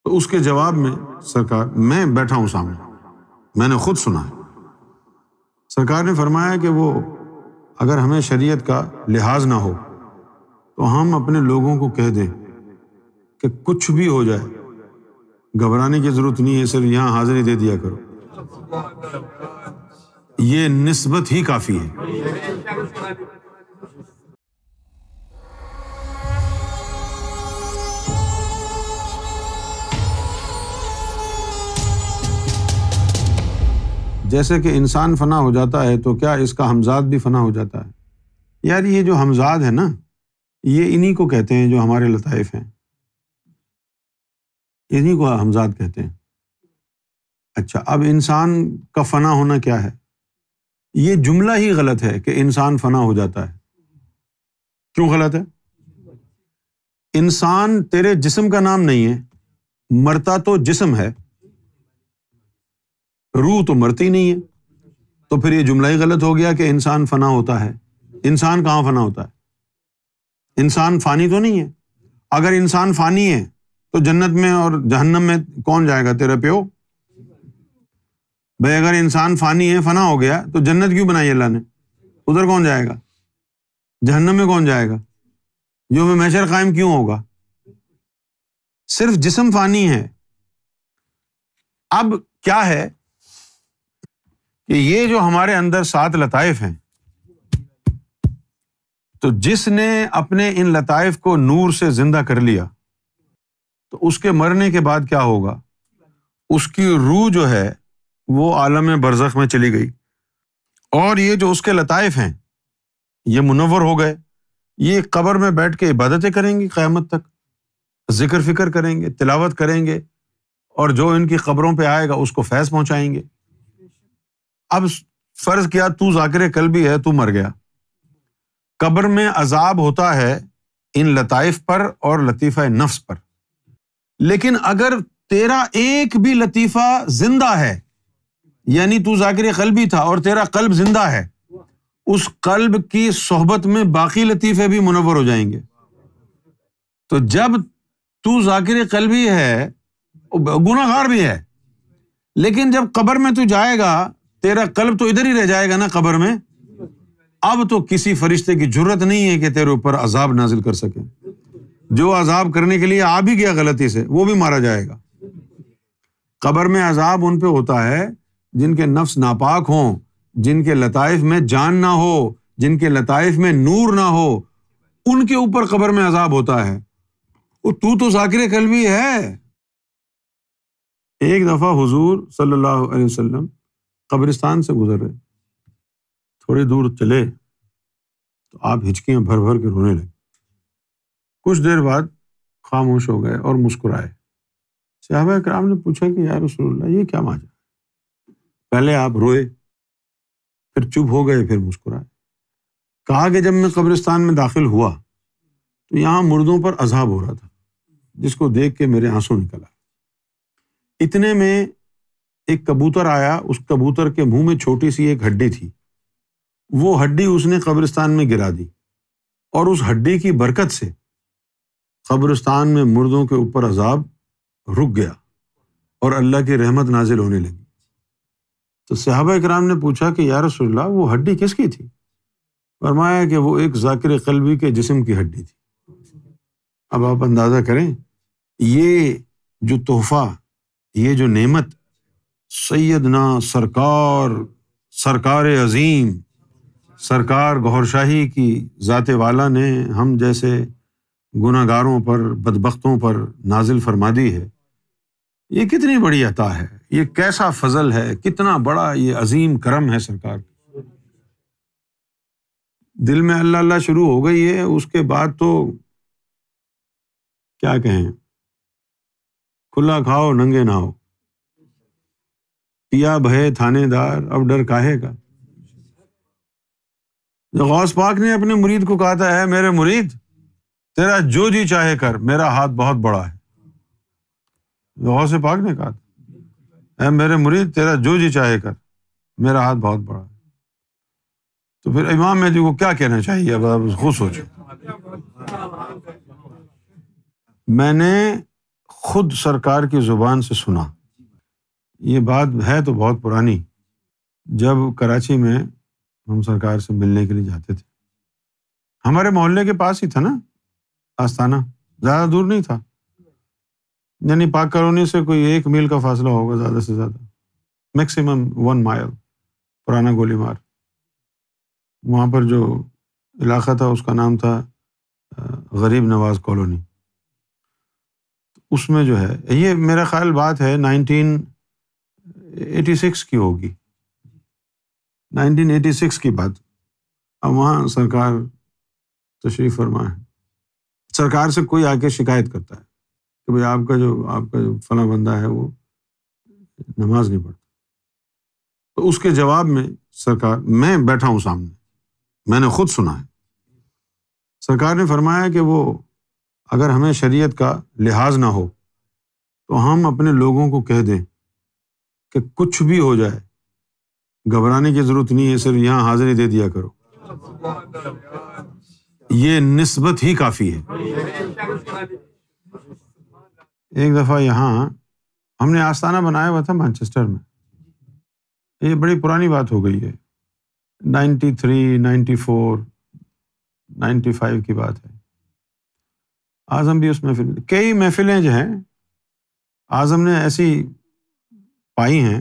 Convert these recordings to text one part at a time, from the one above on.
تو اس کے جواب میں سرکار، میں بیٹھا ہوں سامنے، میں نے خود سنا ہے، سرکار نے فرمایا کہ وہ اگر ہمیں شریعت کا لحاظ نہ ہو تو ہم اپنے لوگوں کو کہہ دیں کہ کچھ بھی ہو جائے گھبرانے کی ضرورت نہیں ہے، صرف یہاں حاضری دے دیا کرو، یہ نسبت ہی کافی ہے۔ جیسے کہ انسان فنا ہو جاتا ہے تو کیا اس کا ہمزاد بھی فنا ہو جاتا ہے؟ یار یہ جو ہمزاد ہے نا، یہ انہی کو کہتے ہیں جو ہمارے لطائف ہیں، انہی کو ہمزاد کہتے ہیں۔ اچھا، اب انسان کا فنا ہونا کیا ہے؟ یہ جملہ ہی غلط ہے کہ انسان فنا ہو جاتا ہے۔ کیوں غلط ہے؟ انسان تیرے جسم کا نام نہیں ہے، مرتا تو جسم ہے، روح تو مرتی نہیں ہے، تو پھر یہ جملہ ہی غلط ہو گیا کہ انسان فنا ہوتا ہے۔ انسان کہاں فنا ہوتا ہے؟ انسان فانی تو نہیں ہے۔ اگر انسان فانی ہے تو جنت میں اور جہنم میں کون جائے گا؟ تیرا پیو؟ بھائی اگر انسان فانی ہے، فنا ہو گیا، تو جنت کیوں بنائی اللہ نے؟ ادھر کون جائے گا؟ جہنم میں کون جائے گا؟ یوم محشر قائم کیوں ہوگا؟ صرف جسم فانی ہے۔ اب کیا ہے کہ یہ جو ہمارے اندر 7 لطائف ہیں، تو جس نے اپنے ان لطائف کو نور سے زندہ کر لیا تو اس کے مرنے کے بعد کیا ہوگا؟ اس کی روح جو ہے وہ عالم برزخ میں چلی گئی، اور یہ جو اس کے لطائف ہیں یہ منور ہو گئے، یہ قبر میں بیٹھ کے عبادتیں کریں گے قیامت تک، ذکر فکر کریں گے، تلاوت کریں گے، اور جو ان کی قبروں پہ آئے گا اس کو فیض پہنچائیں گے۔ اب فرض کیا تو ذاکر قلبی ہے، تو مر گیا، قبر میں عذاب ہوتا ہے ان لطائف پر اور لطیفہ نفس پر، لیکن اگر تیرا ایک بھی لطیفہ زندہ ہے، یعنی تو ذاکر قلبی تھا اور تیرا قلب زندہ ہے، اس قلب کی صحبت میں باقی لطیفے بھی منور ہو جائیں گے۔ تو جب تو ذاکر قلبی ہے، گناہ گار بھی ہے، لیکن جب قبر میں تو جائے گا، تیرا قلب تو ادھر ہی رہ جائے گا نا قبر میں، اب تو کسی فرشتے کی جرت نہیں ہے کہ تیرے اوپر عذاب نازل کر سکے۔ جو عذاب کرنے کے لیے آ بھی گیا غلطی سے، وہ بھی مارا جائے گا۔ قبر میں عذاب ان پہ ہوتا ہے جن کے نفس ناپاک ہوں، جن کے لطائف میں جان نہ ہو، جن کے لطائف میں نور نہ ہو، ان کے اوپر قبر میں عذاب ہوتا ہے۔ تو ذاکر قلبی ہے۔ ایک دفعہ حضور صلی اللہ علیہ وسلم قبرستان سے گزر رہے، تھوڑی دور چلے تو آپ ہچکیاں بھر بھر کے رونے لگے۔ کچھ دیر بعد خاموش ہو گئے اور مسکرائے۔ صحابہ کرام نے پوچھا کہ یا رسول اللہ یہ کیا ماجرا؟ پہلے آپ روئے، پھر چپ ہو گئے، پھر مسکرائے۔ کہا کہ جب میں قبرستان میں داخل ہوا تو یہاں مردوں پر عذاب ہو رہا تھا، جس کو دیکھ کے میرے آنسو نکل آئے۔ اتنے میں ایک کبوتر آیا، اس کبوتر کے منہ میں چھوٹی سی ایک ہڈی تھی، وہ ہڈی اس نے قبرستان میں گرا دی، اور اس ہڈی کی برکت سے قبرستان میں مردوں کے اوپر عذاب رک گیا اور اللہ کی رحمت نازل ہونے لگی۔ تو صحابہ کرام نے پوچھا کہ یا رسول اللہ وہ ہڈی کس کی تھی؟ فرمایا کہ وہ ایک ذاکر قلبی کے جسم کی ہڈی تھی۔ اب آپ اندازہ کریں، یہ جو تحفہ، یہ جو نعمت سیدنا سرکار عظیم، سرکار گوھر شاہی کی ذات والا نے ہم جیسے گناہ گاروں پر، بدبختوں پر نازل فرما دی ہے، یہ کتنی بڑی عطا ہے، یہ کیسا فضل ہے، کتنا بڑا یہ عظیم کرم ہے سرکار۔ دل میں اللہ اللہ شروع ہو گئی ہے، اس کے بعد تو کیا کہیں، کھلا کھاؤ ننگے نہ ہو، پیا بھے تھانے دار اب ڈر کاہے کا۔ جو غوث پاک نے اپنے مرید کو کہا تھا، اے میرے مرید تیرا جو جی چاہے کر، میرا ہاتھ بہت بڑا ہے۔ غوث پاک نے کہا تھا، اے میرے مرید تیرا جو جی چاہے کر، میرا ہاتھ بہت بڑا ہے۔ تو پھر امام مہدی کو کیا کہنا چاہیے؟ اب آپ خود سوچو۔ میں نے خود سرکار کی زبان سے سنا۔ یہ بات ہے تو بہت پرانی، جب کراچی میں ہم سرکار سے ملنے کے لیے جاتے تھے، ہمارے محلے کے پاس ہی تھا نا آستانہ، زیادہ دور نہیں تھا، یعنی پاک کالونی سے کوئی 1 میل کا فاصلہ ہوگا زیادہ سے زیادہ، میکسیمم 1 مائل، پرانا گولی مار۔ وہاں پر جو علاقہ تھا اس کا نام تھا غریب نواز کالونی۔ اس میں جو ہے یہ میرا خیال بات ہے 1986 کی ہوگی، 1986 کی بات۔ اب وہاں سرکار تشریف فرما ہے، سرکار سے کوئی آ کے شکایت کرتا ہے کہ بھئی آپ کا جو فلاں بندہ ہے وہ نماز نہیں پڑھتا، تو اس کے جواب میں سرکار، میں بیٹھا ہوں سامنے، میں نے خود سنا ہے، سرکار نے فرمایا کہ وہ اگر ہمیں شریعت کا لحاظ نہ ہو تو ہم اپنے لوگوں کو کہہ دیں کہ کچھ بھی ہو جائے گھبرانے کی ضرورت نہیں ہے، صرف یہاں حاضری دے دیا کرو، یہ نسبت ہی کافی ہے۔ ایک دفعہ یہاں ہم نے آستانہ بنایا ہوا تھا مانچسٹر میں، یہ بڑی پرانی بات ہو گئی ہے، 93 94 95 کی بات ہے۔ اعظم بھی اس محفل، کئی محفلیں جو ہیں اعظم نے ایسی پائی ہیں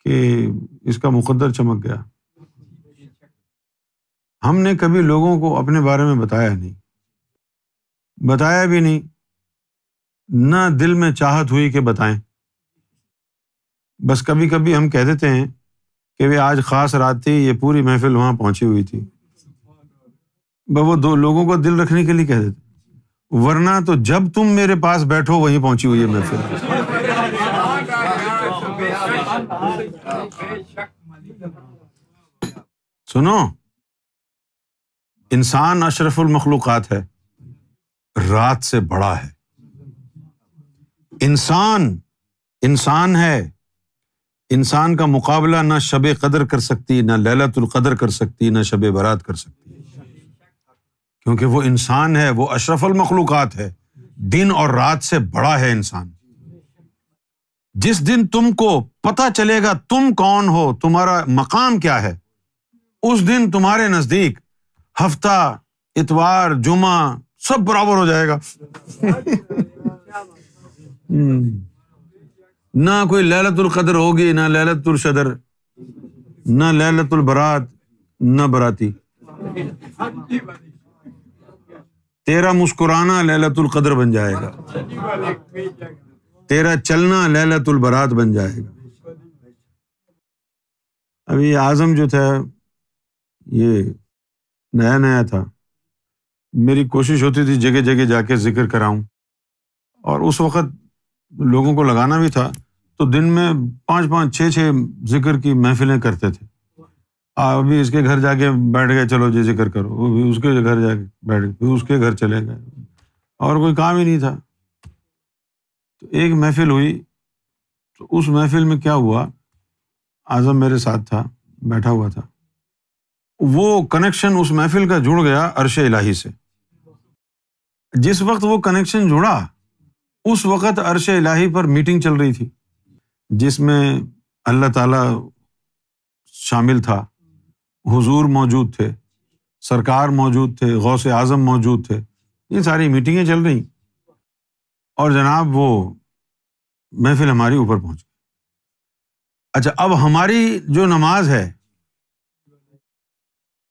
کہ اس کا مقدر چمک گیا۔ ہم نے کبھی لوگوں کو اپنے بارے میں بتایا بھی نہیں، نہ دل میں چاہت ہوئی کہ بتائیں، بس کبھی کبھی ہم کہہ دیتے ہیں کہ وہ آج خاص رات تھی، یہ پوری محفل وہاں پہنچی ہوئی تھی، وہ 2 لوگوں کو دل رکھنے کے لیے کہہ دیتے، ورنہ تو جب تم میرے پاس بیٹھو وہیں پہنچی ہوئی ہے محفل۔ سنو، انسان اشرف المخلوقات ہے، رات سے بڑا ہے، انسان ہے، انسان کا مقابلہ نہ شب قدر کر سکتی، نہ لیلۃ القدر کر سکتی، نہ شب برات کر سکتی، کیونکہ وہ انسان ہے، وہ اشرف المخلوقات ہے، دن اور رات سے بڑا ہے انسان۔ جس دن تم کو پتہ چلے گا تم کون ہو، تمہارا مقام کیا ہے، اس دن تمہارے نزدیک ہفتہ، اتوار، جمعہ سب برابر ہو جائے گا۔ نہ کوئی لیلۃ القدر ہوگی، نہ لیلۃ الشدر، نہ لیلۃ البرات، نہ براتی۔ تیرا مسکرانا لیلۃ القدر بن جائے گا، تیرا چلنا لیلۃ البرات بن جائے گا۔ ابھی اعظم جو تھا یہ نیا تھا، میری کوشش ہوتی تھی جگہ جگہ جا کے ذکر کراؤں، اور اس وقت لوگوں کو لگانا بھی تھا، تو دن میں 5 6 ذکر کی محفلیں کرتے تھے۔ ابھی اس کے گھر جا کے بیٹھ گئے، چلو جی ذکر کرو، وہ بھی اس کے گھر جا کے بیٹھ گئے، پھر اس کے گھر چلے گئے، اور کوئی کام ہی نہیں تھا۔ تو ایک محفل ہوئی، تو اس محفل میں کیا ہوا، اعظم میرے ساتھ تھا، بیٹھا ہوا تھا، وہ کنیکشن اس محفل کا جڑ گیا عرش الہی سے۔ جس وقت وہ کنیکشن جڑا، اس وقت عرش الہی پر میٹنگ چل رہی تھی، جس میں اللہ تعالیٰ شامل تھا، حضور موجود تھے، سرکار موجود تھے، غوث اعظم موجود تھے، یہ ساری میٹنگیں چل رہی، اور جناب وہ محفل ہماری اوپر پہنچ گئی۔ اچھا، اب ہماری جو نماز ہے،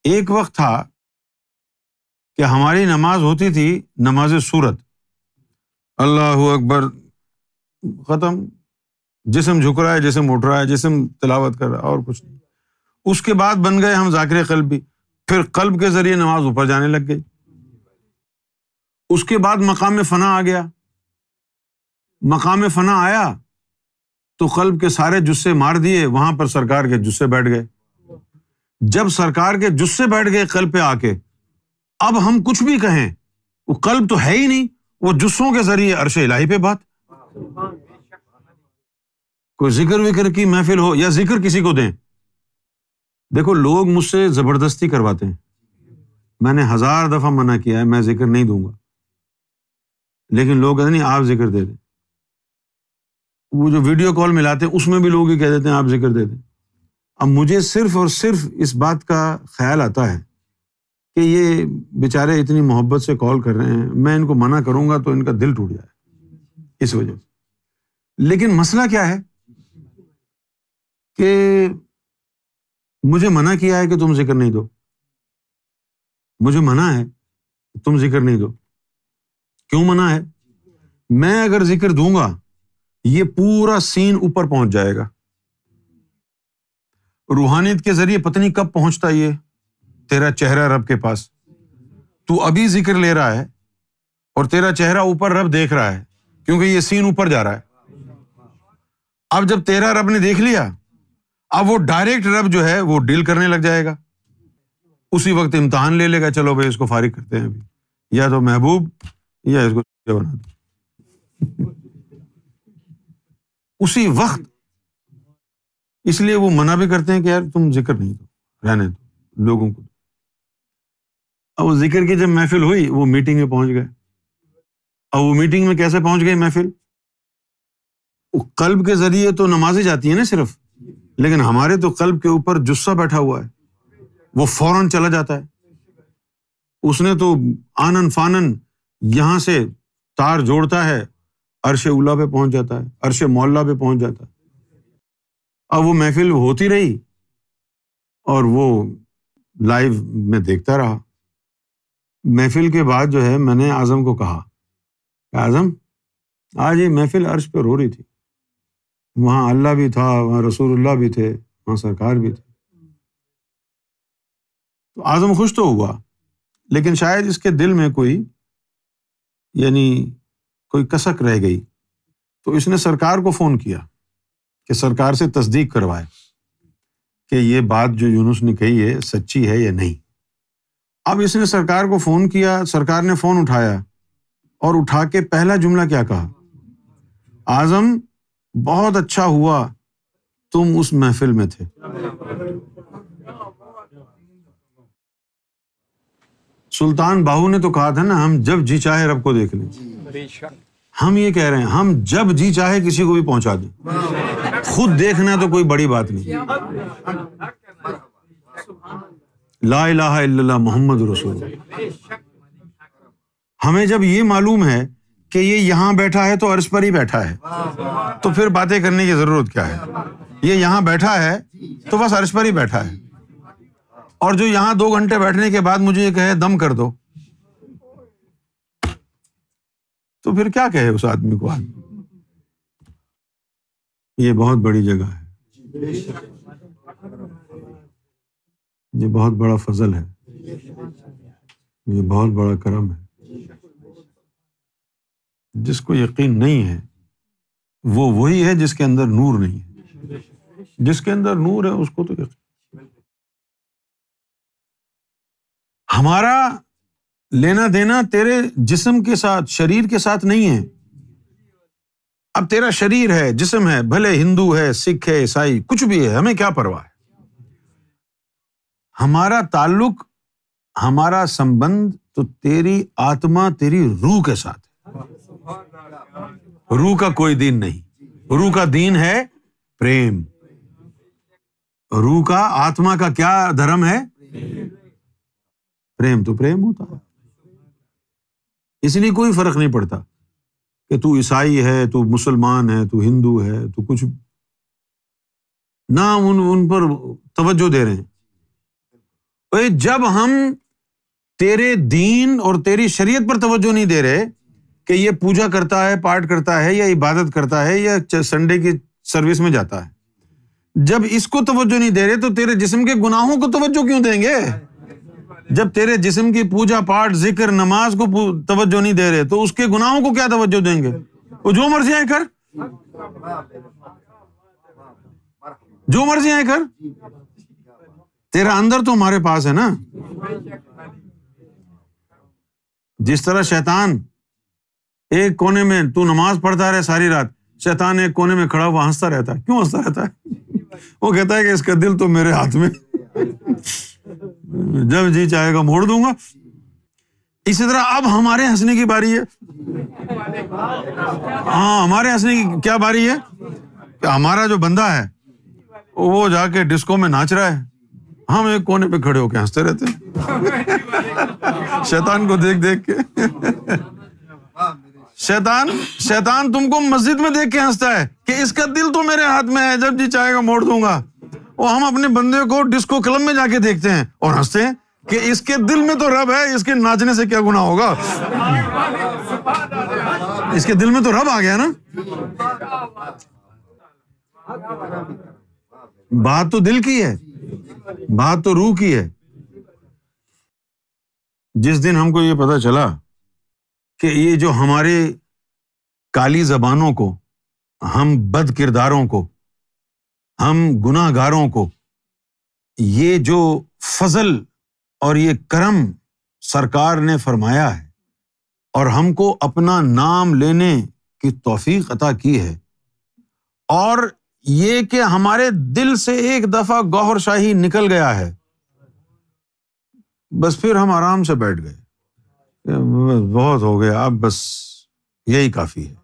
ایک وقت تھا کہ ہماری نماز ہوتی تھی نماز سورت، اللہ اکبر، ختم، جسم جھک رہا ہے، جسم اٹھ رہا ہے، جسم تلاوت کر رہا ہے، اور کچھ نہیں۔ اس کے بعد بن گئے ہم ذاکر قلبی، پھر قلب کے ذریعے نماز اوپر جانے لگ گئی۔ اس کے بعد مقام فنا آ گیا، مقام فنا آیا تو قلب کے سارے جسے مار دیے، وہاں پر سرکار کے جسے بیٹھ گئے۔ جب سرکار کے جسے بیٹھ گئے قلب پہ آ کے، اب ہم کچھ بھی کہیں، وہ قلب تو ہے ہی نہیں، وہ جسوں کے ذریعے عرش الہی پہ بات۔ کوئی ذکر وکر کی محفل ہو یا ذکر کسی کو دیں، دیکھو لوگ مجھ سے زبردستی کرواتے ہیں، میں نے 1000 دفعہ منع کیا ہے، میں ذکر نہیں دوں گا، لیکن لوگ کہتے ہیں نہیں آپ ذکر دے دیں. وہ جو ویڈیو کال ملاتے ہیں اس میں بھی لوگ ہی کہہ دیتے ہیں آپ ذکر دے دیں. اب مجھے صرف اور صرف اس بات کا خیال آتا ہے کہ یہ بیچارے اتنی محبت سے کال کر رہے ہیں، میں ان کو منع کروں گا تو ان کا دل ٹوٹ جائے اس وجہ سے. لیکن مسئلہ کیا ہے کہ مجھے منع کیا ہے کہ تم ذکر نہیں دو، مجھے منع ہے تم ذکر نہیں دو. کیوں منع ہے؟ میں اگر ذکر دوں گا یہ پورا سین اوپر پہنچ جائے گا. روحانیت کے ذریعے پتہ نہیں کب پہنچتا یہ تیرا چہرہ رب کے پاس. تو ابھی ذکر لے رہا ہے اور تیرا چہرہ اوپر رب دیکھ رہا ہے کیونکہ یہ سین اوپر جا رہا ہے. اب جب تیرا رب نے دیکھ لیا، اب وہ ڈائریکٹ رب جو ہے وہ ڈیل کرنے لگ جائے گا. اسی وقت امتحان لے لے گا، چلو بھائی اس کو فارغ کرتے ہیں ابھی، یا تو محبوب یا اس کو بنا دو. اسی وقت اس لیے وہ منع بھی کرتے ہیں کہ یار تم ذکر نہیں دو، رہنے دو لوگوں کو. اب وہ ذکر کی جب محفل ہوئی وہ میٹنگ میں پہنچ گئے. اب وہ میٹنگ میں کیسے پہنچ گئی محفل؟ قلب کے ذریعے تو نمازیں جاتی ہیں نا صرف، لیکن ہمارے تو قلب کے اوپر جثہ بیٹھا ہوا ہے، وہ فوراً چلا جاتا ہے. اس نے تو آنن فانن یہاں سے تار جوڑتا ہے، عرش اولا پہ پہنچ جاتا ہے، عرش مولا پہ پہنچ جاتا ہے. اب وہ محفل ہوتی رہی اور وہ لائیو میں دیکھتا رہا. محفل کے بعد جو ہے میں نے اعظم کو کہا کہ اعظم آج یہ محفل عرش پہ رو رہی تھی، وہاں اللہ بھی تھا، وہاں رسول اللہ بھی تھے، وہاں سرکار بھی تھے. تو اعظم خوش تو ہوا، لیکن شاید اس کے دل میں کوئی کسک رہ گئی. تو اس نے سرکار کو فون کیا کہ سرکار سے تصدیق کروائے کہ یہ بات جو یونس نے کہی ہے سچی ہے یا نہیں. اب اس نے سرکار کو فون کیا، سرکار نے فون اٹھایا اور اٹھا کے پہلا جملہ کیا کہا؟ اعظم بہت اچھا ہوا تم اس محفل میں تھے. سلطان باہو نے تو کہا تھا نا ہم جب جی چاہے رب کو دیکھ لیں. ہم یہ کہہ رہے ہیں ہم جب جی چاہے کسی کو بھی پہنچا دیں. خود دیکھنا تو کوئی بڑی بات نہیں. لا الہ الا اللہ محمد رسول اللہ. ہمیں جب یہ معلوم ہے کہ یہ یہاں بیٹھا ہے تو عرش پر ہی بیٹھا ہے، تو پھر باتیں کرنے کی ضرورت کیا ہے؟ یہ یہاں بیٹھا ہے تو بس عرش پر ہی بیٹھا ہے. اور جو یہاں 2 گھنٹے بیٹھنے کے بعد مجھے یہ کہے دم کر دو، تو پھر کیا کہے اس آدمی کو؟ یہ بہت بڑی جگہ ہے، یہ بہت بڑا فضل ہے، یہ بہت بڑا کرم ہے. جس کو یقین نہیں ہے وہ وہی ہے جس کے اندر نور نہیں ہے. جس کے اندر نور ہے اس کو تو یقین. ہمارا لینا دینا تیرے جسم کے ساتھ، شریر کے ساتھ نہیں ہے. اب تیرا شریر ہے، جسم ہے، بھلے ہندو ہے، سکھ ہے، عیسائی، کچھ بھی ہے، ہمیں کیا پرواہ ہے. ہمارا تعلق، ہمارا سمبند تو تیری آتما، تیری روح کے ساتھ ہے. روح کا کوئی دین نہیں. روح کا دین ہے پریم. روح کا، آتما کا کیا دھرم ہے؟ پریم. تو پریم ہوتا ہے. اس لیے کوئی فرق نہیں پڑتا کہ تو عیسائی ہے، تو مسلمان ہے، تو ہندو ہے، تو کچھ نہ ان پر توجہ دے رہے ہیں. جب ہم تیرے دین اور تیری شریعت پر توجہ نہیں دے رہے کہ یہ پوجا کرتا ہے، پاٹ کرتا ہے، یا عبادت کرتا ہے، یا سنڈے کی سروس میں جاتا ہے، جب اس کو توجہ نہیں دے رہے تو تیرے جسم کے گناہوں کو توجہ کیوں دیں گے؟ جب تیرے جسم کی پوجا پاٹ، ذکر، نماز کو توجہ نہیں دے رہے تو اس کے گناہوں کو کیا توجہ دیں گے؟ وہ جو مرضی آئے کر، جو مرضی آئے کر. تیرا اندر تو ہمارے پاس ہے نا. جس طرح شیطان ایک کونے میں، تو نماز پڑھتا رہے ساری رات، شیطان ایک کونے میں کھڑا ہوا ہنستا رہتا ہے. کیوں ہنستا رہتا ہے؟ وہ کہتا ہے کہ اس کا دل تو میرے ہاتھ میں، جب جی چاہے گا موڑ دوں گا. اسی طرح اب ہمارے ہنسنے کی باری ہے. ہاں، ہمارے ہنسنے کی کیا باری ہے کہ ہمارا جو بندہ ہے وہ جا کے ڈسکو میں ناچ رہا ہے، ہم ایک کونے پہ کھڑے ہو کے ہنستے رہتے ہیں شیطان کو دیکھ دیکھ کے۔ شیطان تم کو مسجد میں دیکھ کے ہنستا ہے کہ اس کا دل تو میرے ہاتھ میں ہے، جب جی چاہے گا موڑ دوں گا۔ اور ہم اپنے بندے کو ڈسکو کلب میں جا کے دیکھتے ہیں اور ہنستے ہیں کہ اس کے دل میں تو رب ہے، اس کے ناچنے سے کیا گناہ ہوگا، اس کے دل میں تو رب آ گیا نا۔ بات تو دل کی ہے، بات تو روح کی ہے۔ جس دن ہم کو یہ پتا چلا کہ یہ جو ہمارے کالی زبانوں کو، ہم بد کرداروں کو، ہم گناہ گاروں کو یہ جو فضل اور یہ کرم سرکار نے فرمایا ہے اور ہم کو اپنا نام لینے کی توفیق عطا کی ہے، اور یہ کہ ہمارے دل سے ایک دفعہ گوہر شاہی نکل گیا ہے، بس پھر ہم آرام سے بیٹھ گئے، بہت ہو گیا، اب بس یہی کافی ہے۔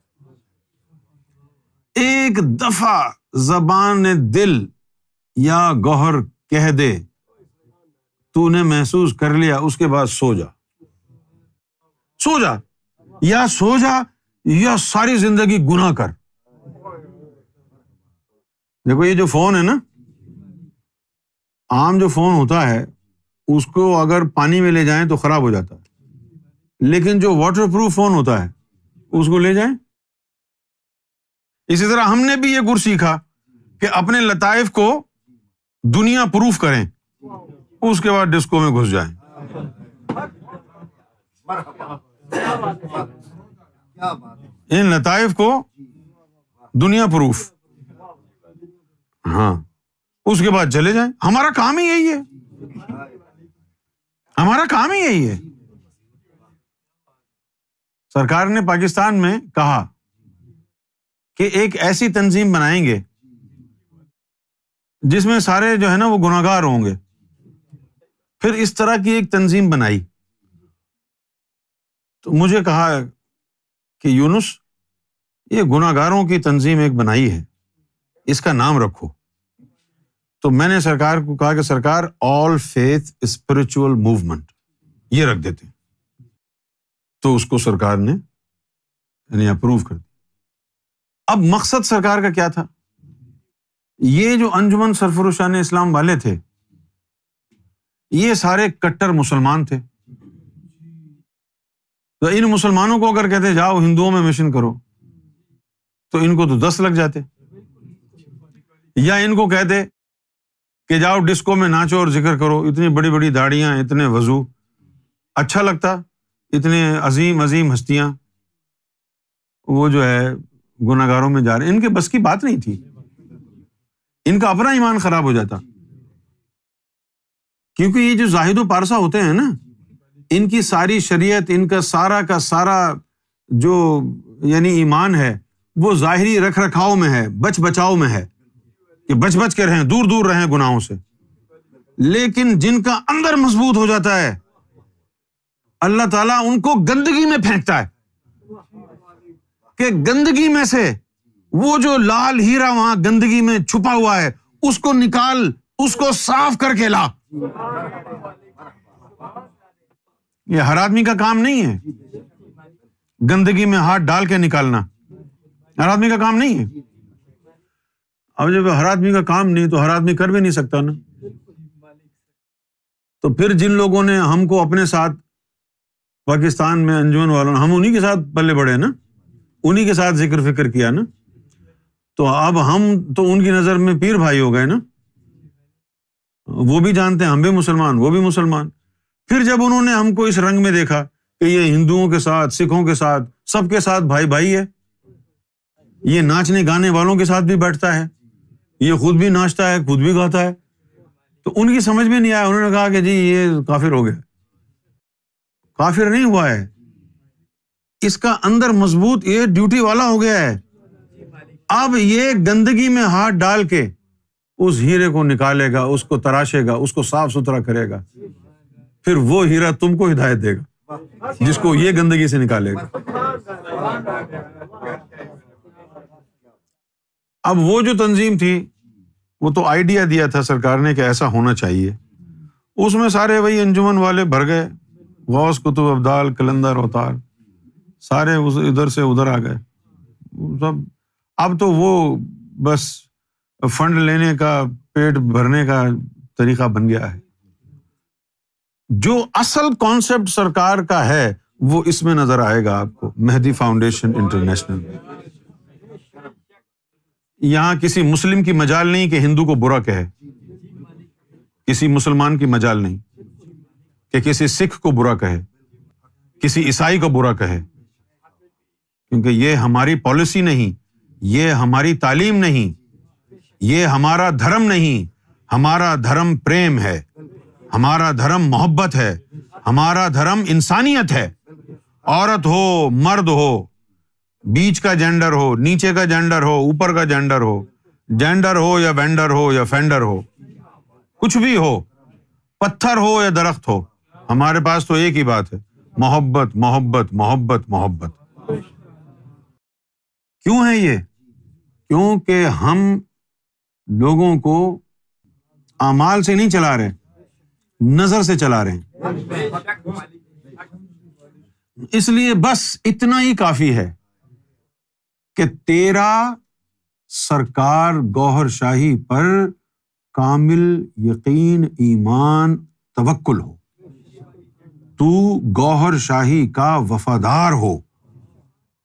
ایک دفعہ زبان دل یا گوہر کہہ دے، تو نے محسوس کر لیا، اس کے بعد سو جا یا ساری زندگی گناہ کر۔ دیکھو یہ جو فون ہے نا، عام جو فون ہوتا ہے اس کو اگر پانی میں لے جائیں تو خراب ہو جاتا ہے، لیکن جو واٹر پروف فون ہوتا ہے اس کو لے جائیں۔ اسی طرح ہم نے بھی یہ گر سیکھا کہ اپنے لطائف کو دنیا پروف کریں، اس کے بعد ڈسکو میں گھس جائیں۔ ان لطائف کو دنیا پروف، ہاں، اس کے بعد چلے جائیں۔ ہمارا کام ہی یہی ہے، ہمارا کام ہی یہی ہے۔ سرکار نے پاکستان میں کہا کہ ایک ایسی تنظیم بنائیں گے جس میں سارے جو ہے نا وہ گناہگار ہوں گے۔ پھر اس طرح کی ایک تنظیم بنائی تو مجھے کہا کہ یونس، یہ گناہگاروں کی تنظیم ایک بنائی ہے، اس کا نام رکھو۔ تو میں نے سرکار کو کہا کہ سرکار آل فیتھ اسپرچول موومنٹ یہ رکھ دیتے ہیں۔ تو اس کو سرکار نے یعنی اپروو کر دیا۔ اب مقصد سرکار کا کیا تھا؟ یہ جو انجمن سرفروشان اسلام والے تھے یہ سارے کٹر مسلمان تھے، تو ان مسلمانوں کو اگر کہتے جاؤ ہندوؤں میں مشن کرو تو ان کو تو 10 لگ جاتے، یا ان کو کہتے کہ جاؤ ڈسکو میں ناچو اور ذکر کرو، اتنی بڑی بڑی داڑیاں، اتنے وضو، اچھا لگتا؟ اتنے عظیم عظیم ہستیاں وہ جو ہے گناہگاروں میں جا رہے، ان کے بس کی بات نہیں تھی، ان کا اپنا ایمان خراب ہو جاتا۔ کیونکہ یہ جو زاہد و پارسا ہوتے ہیں نا، ان کی ساری شریعت، ان کا سارا جو یعنی ایمان ہے وہ ظاہری رکھ رکھاؤ میں ہے، بچ بچاؤ میں ہے کہ بچ بچ کے رہیں، دور دور رہیں گناہوں سے۔ لیکن جن کا اندر مضبوط ہو جاتا ہے اللہ تعالیٰ ان کو گندگی میں پھینکتا ہے کہ گندگی میں سے وہ جو لال ہیرا وہاں گندگی میں چھپا ہوا ہے اس کو نکال، اس کو صاف کر کے لا۔ یہ ہر آدمی کا کام نہیں ہے گندگی میں ہاتھ ڈال کے نکالنا، ہر آدمی کا کام نہیں ہے۔ اب جب ہر آدمی کا کام نہیں تو ہر آدمی کر بھی نہیں سکتا نا۔ تو پھر جن لوگوں نے ہم کو اپنے ساتھ پاکستان میں انجمن والوں، ہم انہی کے ساتھ پلے بڑھے نا، انہی کے ساتھ ذکر فکر کیا نا، تو اب ہم تو ان کی نظر میں پیر بھائی ہو گئے نا، وہ بھی جانتے ہیں ہم بھی مسلمان، وہ بھی مسلمان۔ پھر جب انہوں نے ہم کو اس رنگ میں دیکھا کہ یہ ہندوؤں کے ساتھ، سکھوں کے ساتھ، سب کے ساتھ بھائی بھائی ہے، یہ ناچنے گانے والوں کے ساتھ بھی بیٹھتا ہے، یہ خود بھی ناچتا ہے، خود بھی گاتا ہے، تو ان کی سمجھ میں نہیں آیا، انہوں نے کہا کہ جی یہ کافر ہو گیا۔ کافر نہیں ہوا ہے، اس کا اندر مضبوط، یہ ڈیوٹی والا ہو گیا ہے۔ اب یہ گندگی میں ہاتھ ڈال کے اس ہیرے کو نکالے گا، اس کو تراشے گا، اس کو صاف ستھرا کرے گا، پھر وہ ہیرا تم کو ہدایت دے گا جس کو یہ گندگی سے نکالے گا۔ اب وہ جو تنظیم تھی وہ تو آئیڈیا دیا تھا سرکار نے کہ ایسا ہونا چاہیے، اس میں سارے وہی انجمن والے بھر گئے، غوث کتب ابدال قلندر اوتار سارے ادھر سے ادھر آ گئے سب۔ اب تو وہ بس فنڈ لینے کا، پیٹ بھرنے کا طریقہ بن گیا ہے۔ جو اصل کانسیپٹ سرکار کا ہے وہ اس میں نظر آئے گا آپ کو، مہدی فاؤنڈیشن انٹرنیشنل۔ یہاں کسی مسلم کی مجال نہیں کہ ہندو کو برا کہے، کسی مسلمان کی مجال نہیں کہ کسی سکھ کو برا کہے، کسی عیسائی کو برا کہے، کیونکہ یہ ہماری پالیسی نہیں، یہ ہماری تعلیم نہیں، یہ ہمارا دھرم نہیں۔ ہمارا دھرم پریم ہے، ہمارا دھرم محبت ہے، ہمارا دھرم انسانیت ہے۔ عورت ہو، مرد ہو، بیچ کا جینڈر ہو، نیچے کا جینڈر ہو، اوپر کا جینڈر ہو یا وینڈر ہو یا فینڈر ہو، کچھ بھی ہو، پتھر ہو یا درخت ہو، ہمارے پاس تو ایک ہی بات ہے، محبت محبت محبت محبت۔ کیوں ہے یہ؟ کیونکہ ہم لوگوں کو اعمال سے نہیں چلا رہے، نظر سے چلا رہے ہیں۔ اس لیے بس اتنا ہی کافی ہے کہ تیرا سرکار گوہر شاہی پر کامل یقین، ایمان، توکل ہو، تو گوہر شاہی کا وفادار ہو،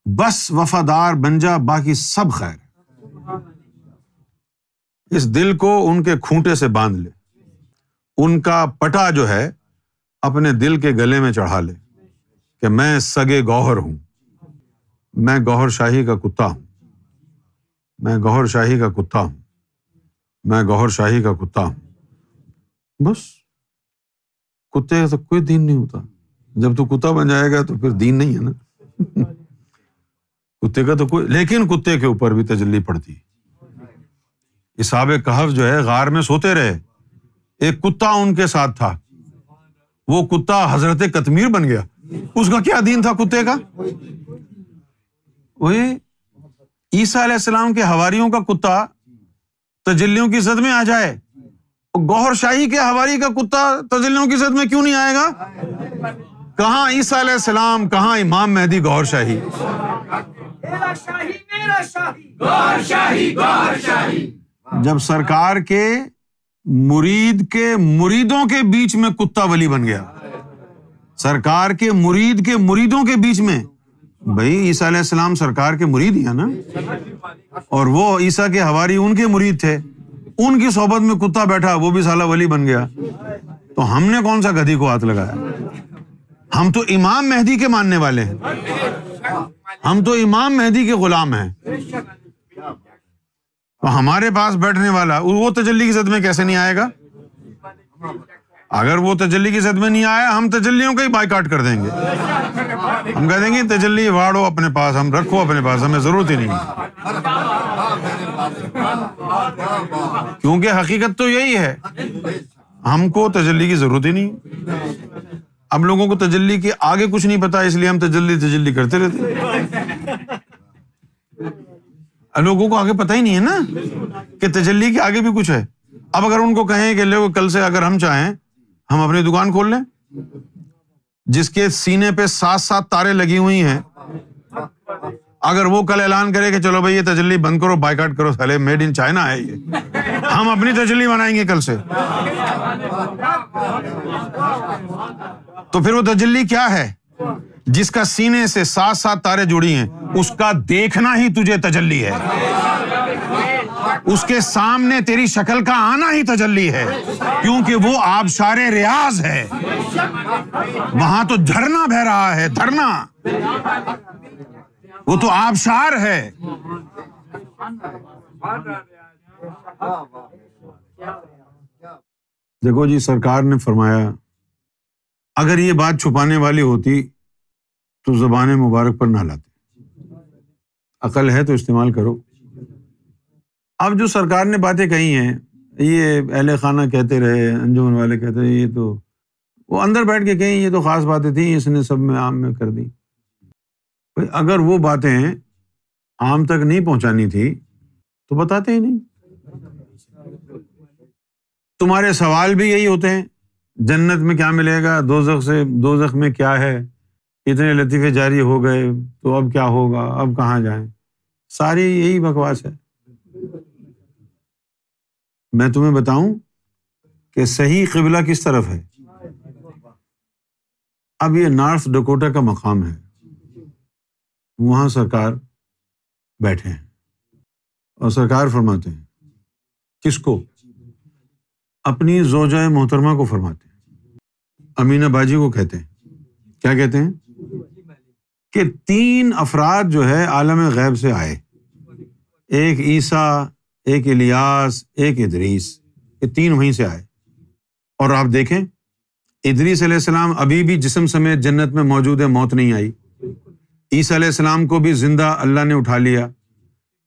بس وفادار بن جا، باقی سب خیر ہے۔ اس دل کو ان کے کھونٹے سے باندھ لے، ان کا پٹا جو ہے اپنے دل کے گلے میں چڑھا لے کہ میں سگے گوہر ہوں، میں گوہر شاہی کا کتا ہوں، میں گوہر شاہی کا کتا ہوں، میں گوہر شاہی کا کتا ہوں۔ بس کتے کا تو کوئی دین نہیں ہوتا، جب تو کتا بن جائے گا تو پھر دین نہیں ہے نا۔ کتے کا تو کوئی، لیکن کتے کے اوپر بھی تجلی پڑتی ہے۔ اصحاب کہف جو ہے غار میں سوتے رہے، ایک کتا ان کے ساتھ تھا، وہ کتا حضرت قطمیر بن گیا۔ اس کا کیا دین تھا کتے کا؟ وہی عیسیٰ علیہ السلام کے حواریوں کا کتا تجلیوں کی زد میں آ جائے، گوہر شاہی کے حواری کا کتا تجلیوں کی زد میں کیوں نہیں آئے گا؟ کہاں عیسیٰ علیہ السلام، کہاں امام مہدی گوہر شاہی؟ جب سرکار کے مرید کے مریدوں کے بیچ میں کتا ولی بن گیا، سرکار کے مرید کے مریدوں کے بیچ میں، بھائی عیسیٰ علیہ السلام سرکار کے مرید ہی ہیں نا، اور وہ عیسیٰ کے حواری ان کے مرید تھے، ان کی صحبت میں کتا بیٹھا، وہ بھی سالہ ولی بن گیا، تو ہم نے کون سا گدھی کو ہاتھ لگایا؟ ہم تو امام مہدی کے ماننے والے ہیں، ہم تو امام مہدی کے غلام ہیں، تو ہمارے پاس بیٹھنے والا وہ تجلی کی زد میں کیسے نہیں آئے گا؟ اگر وہ تجلی کی زد میں نہیں آیا، ہم تجلیوں کا ہی بائیکاٹ کر دیں گے، ہم کہہ دیں گے تجلی واڑو اپنے پاس، ہم رکھو اپنے پاس، ہمیں ضرورت ہی نہیں، کیونکہ حقیقت تو یہی ہے، ہم کو تجلی کی ضرورت ہی نہیں۔ اب لوگوں کو تجلی کے آگے کچھ نہیں پتا، اس لیے ہم تجلی کرتے رہتے ہیں۔ لوگوں کو آگے پتہ ہی نہیں ہے نا کہ تجلی کے آگے بھی کچھ ہے۔ اب اگر ان کو کہیں کہ لوگ کل سے اگر ہم چاہیں ہم اپنی دکان کھول لیں، جس کے سینے پہ 7 تارے لگی ہوئی ہیں، اگر وہ کل اعلان کرے کہ چلو بھائی یہ تجلی بند کرو، بائیکاٹ کرو، سالے میڈ ان چائنا ہے یہ، ہم اپنی تجلی بنائیں گے کل سے، تو پھر وہ تجلی کیا ہے؟ جس کا سینے سے 7 تارے جڑی ہیں، اس کا دیکھنا ہی تجھے تجلی ہے، اس کے سامنے تیری شکل کا آنا ہی تجلی ہے، کیونکہ وہ آبشار ریاض ہے، وہاں تو جھرنا بہ رہا ہے، دھرنا، وہ تو آبشار ہے۔ دیکھو جی، سرکار نے فرمایا اگر یہ بات چھپانے والی ہوتی تو زبان مبارک پر نہ لاتے، عقل ہے تو استعمال کرو۔ اب جو سرکار نے باتیں کہی ہیں، یہ اہل خانہ کہتے رہے، انجمن والے کہتے رہے، یہ تو وہ اندر بیٹھ کے کہیں یہ تو خاص باتیں تھیں، اس نے سب میں عام میں کر دی۔ اگر وہ باتیں عام تک نہیں پہنچانی تھی تو بتاتے ہی نہیں. تمہارے سوال بھی یہی ہوتے ہیں، جنت میں کیا ملے گا، دوزخ میں کیا ہے، اتنے لطیفے جاری ہو گئے تو اب کیا ہوگا، اب کہاں جائیں، ساری یہی بکواس ہے. میں تمہیں بتاؤں کہ صحیح قبلہ کس طرف ہے. اب یہ نارتھ ڈکوٹا کا مقام ہے، وہاں سرکار بیٹھے ہیں اور سرکار فرماتے ہیں، کس کو؟ اپنی زوجہ محترمہ کو فرماتے ہیں، امینہ باجی کو کہتے ہیں. کیا کہتے ہیں؟ کہ 3 افراد جو ہے عالم غیب سے آئے، ایک عیسیٰ، ایک الیاس، ایک ادریس، یہ 3 وہیں سے آئے. اور آپ دیکھیں ادریس علیہ السلام ابھی بھی جسم سمیت جنت میں موجود ہے، موت نہیں آئی. عیسیٰ علیہ السلام کو بھی زندہ اللہ نے اٹھا لیا.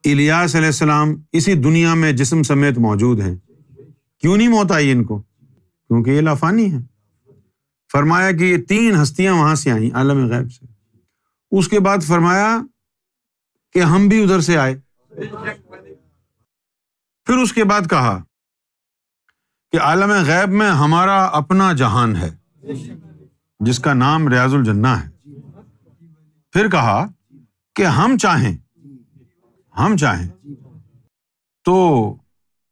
الیاس علیہ السلام اسی دنیا میں جسم سمیت موجود ہیں. کیوں نہیں موت آئی ان کو؟ کیونکہ یہ لافانی ہیں. فرمایا کہ یہ 3 ہستیاں وہاں سے آئیں عالم غیب سے. اس کے بعد فرمایا کہ ہم بھی ادھر سے آئے. پھر اس کے بعد کہا کہ عالم غیب میں ہمارا اپنا جہان ہے جس کا نام ریاض الجنہ ہے. پھر کہا کہ ہم چاہیں تو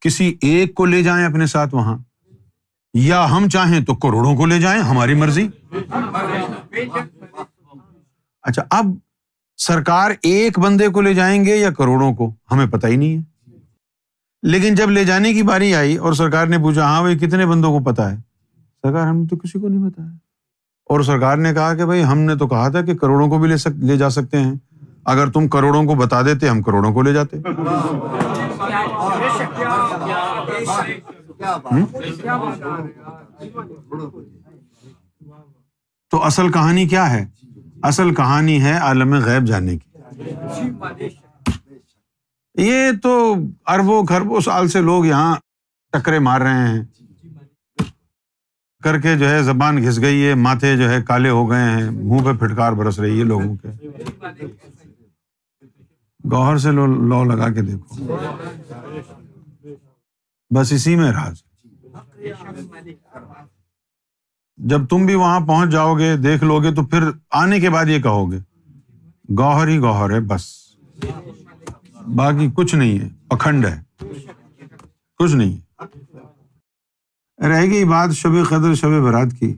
کسی ایک کو لے جائیں اپنے ساتھ وہاں، یا ہم چاہیں تو کروڑوں کو لے جائیں، ہماری مرضی. اچھا، اب سرکار ایک بندے کو لے جائیں گے یا کروڑوں کو، ہمیں پتہ ہی نہیں ہے. لیکن جب لے جانے کی باری آئی اور سرکار نے پوچھا، ہاں بھائی کتنے بندوں کو پتہ ہے؟ سرکار ہم تو کسی کو نہیں بتایا. اور سرکار نے کہا کہ بھائی ہم نے تو کہا تھا کہ کروڑوں کو بھی لے جا سکتے ہیں، اگر تم کروڑوں کو بتا دیتے ہم کروڑوں کو لے جاتے. تو اصل کہانی کیا ہے؟ اصل کہانی ہے عالم غیب جاننے کی. یہ تو اربوں خربوں سال سے لوگ یہاں ٹکرے مار رہے ہیں کر کے، جو ہے زبان گھس گئی ہے، ماتھے جو ہے کالے ہو گئے ہیں، منہ پہ پھٹکار برس رہی ہے لوگوں کے. گوہر سے لو لگا کے دیکھو، بس اسی میں راز. جب تم بھی وہاں پہنچ جاؤ گے، دیکھ لو گے، تو پھر آنے کے بعد یہ کہو گے گوہر ہی گوہر ہے، بس باقی کچھ نہیں ہے، پکھنڈ ہے، کچھ نہیں ہے. رہ گئی بات شب قدر شب برات کی،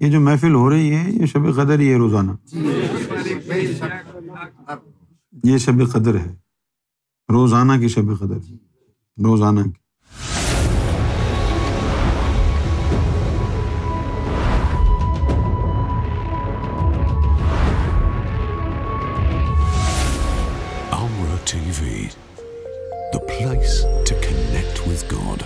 یہ جو محفل ہو رہی ہے یہ شب قدر ہی ہے. روزانہ یہ شب قدر ہے، روزانہ کی شب قدر، روزانہ کی. TV, the place to connect with God.